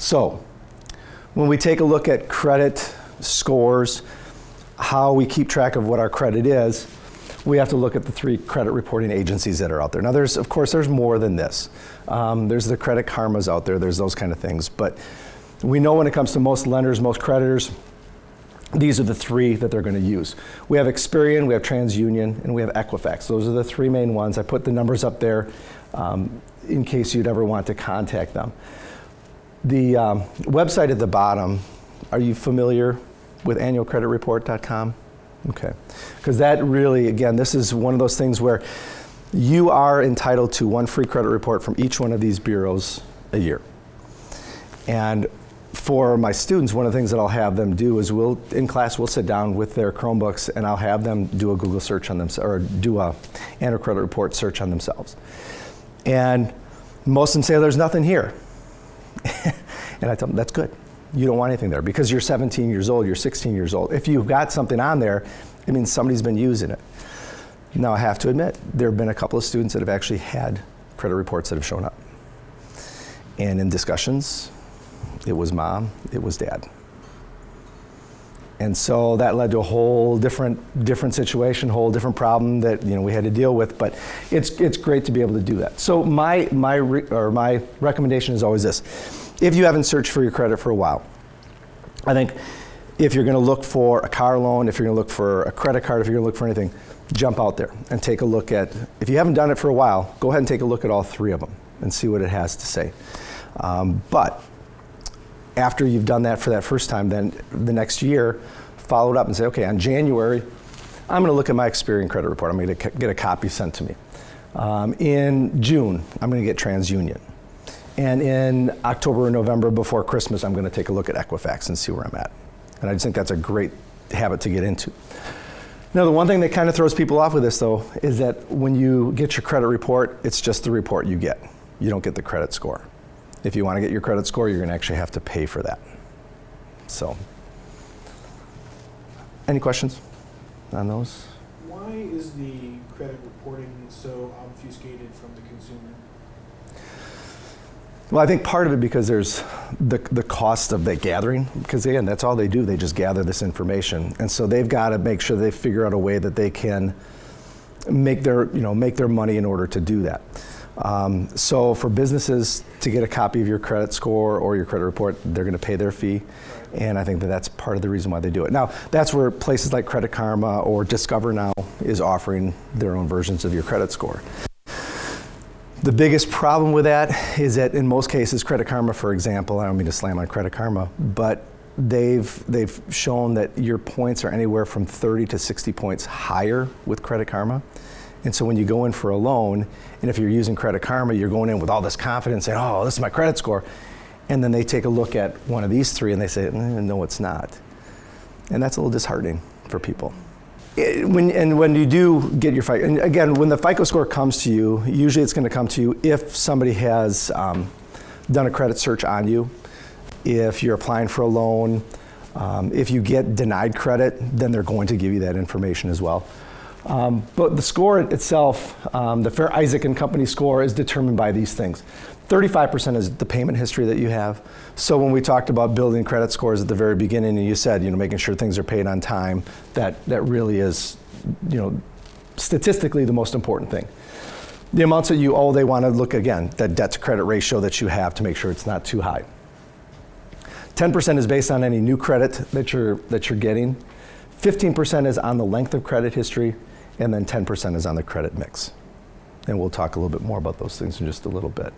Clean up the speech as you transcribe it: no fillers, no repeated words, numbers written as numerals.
So when we take a look at credit scores, how we keep track of what our credit is, we have to look at the 3 credit reporting agencies that are out there. Now of course, there's more than this. There's the Credit Karmas out there, there's those kind of things. But we know when it comes to most lenders, most creditors, these are the 3 that they're going to use. We have Experian, we have TransUnion, and we have Equifax. Those are the 3 main ones. I put the numbers up there in case you'd ever want to contact them. The website at the bottom, are you familiar with annualcreditreport.com? Okay, because that really, again, this is one of those things where you are entitled to 1 free credit report from each one of these bureaus a year. And for my students, one of the things that I'll have them do is in class we'll sit down with their Chromebooks and I'll have them do a Google search on themselves, or do a annual credit report search on themselves. And most of them say there's nothing here. And I tell them that's good. You don't want anything there because you're 17 years old, you're 16 years old. If you've got something on there, it means somebody's been using it. Now I have to admit, there have been a couple of students that have actually had credit reports that have shown up. And in discussions, it was mom, it was dad. And so that led to a whole different situation, whole different problem that we had to deal with. But it's great to be able to do that. So my recommendation is always this: if you haven't searched for your credit for a while, I think if you're going to look for a car loan, if you're going to look for a credit card, if you're going to look for anything, jump out there and take a look at. If you haven't done it for a while, go ahead and take a look at all 3 of them and see what it has to say. But after you've done that for that first time, then the next year, follow it up and say, okay, on January, I'm going to look at my Experian credit report. I'm going to get a copy sent to me. In June, I'm going to get TransUnion. And in October or November before Christmas, I'm going to take a look at Equifax and see where I'm at. And I just think that's a great habit to get into. Now, the one thing that kind of throws people off with this, though, is that when you get your credit report, it's just the report you get. You don't get the credit score. If you want to get your credit score, you're going to actually have to pay for that. So, any questions on those? Why is the credit reporting so obfuscated from the consumer? Well, I think part of it because there's the cost of the gathering, because again, that's all they do. They just gather this information. And so they've got to make sure they figure out a way that they can make their money in order to do that. So for businesses to get a copy of your credit score or your credit report, they're going to pay their fee. And I think that that's part of the reason why they do it. Now, that's where places like Credit Karma or Discover Now is offering their own versions of your credit score. The biggest problem with that is that in most cases, Credit Karma, for example, I don't mean to slam on Credit Karma, but they've shown that your points are anywhere from 30 to 60 points higher with Credit Karma. And so when you go in for a loan, and if you're using Credit Karma, you're going in with all this confidence saying, oh, this is my credit score. And then they take a look at one of these 3 and they say, no, it's not. And that's a little disheartening for people. When you do get your FICO, and again, when the FICO score comes to you, usually it's going to come to you if somebody has done a credit search on you, if you're applying for a loan, if you get denied credit, then they're going to give you that information as well. But the score itself, the Fair Isaac and Company score, is determined by these things. 35% is the payment history that you have. So when we talked about building credit scores at the very beginning, and you said, making sure things are paid on time, that really is, statistically the most important thing. The amounts that you owe, they want to look again, that debt to credit ratio that you have to make sure it's not too high. 10% is based on any new credit that you're getting. 15% is on the length of credit history, and then 10% is on the credit mix. And we'll talk a little bit more about those things in just a little bit.